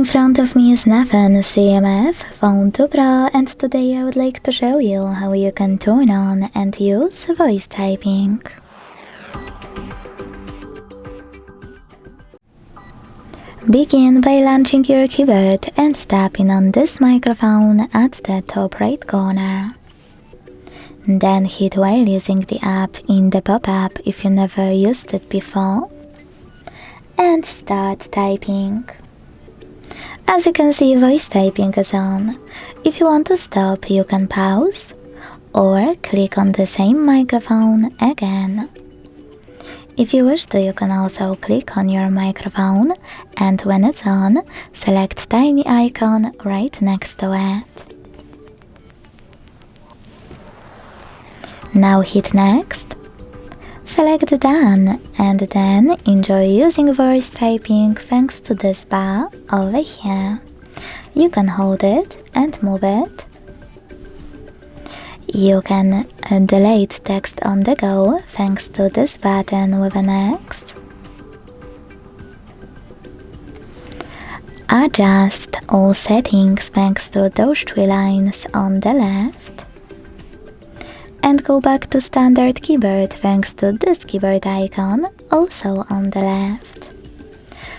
In front of me is Nothing CMF Phone 2 Pro, and today I would like to show you how you can turn on and use voice typing. Begin by launching your keyboard and tapping on this microphone at the top right corner. Then hit while using the app in the pop-up if you never used it before, and start typing. As you can see, voice typing is on. If you want to stop, you can pause or click on the same microphone again. If you wish to, you can also click on your microphone, and when it's on, select tiny icon right next to it. Now hit next, select done, and then enjoy using voice typing thanks to this bar over here. You can hold it and move it. You can delete text on the go thanks to this button with an X. Adjust all settings thanks to those three lines on the left. And go back to standard keyboard thanks to this keyboard icon also on the left.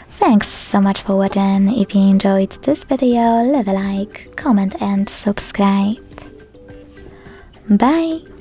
Thanks so much for watching. If you enjoyed this video, leave a like, comment and subscribe. Bye!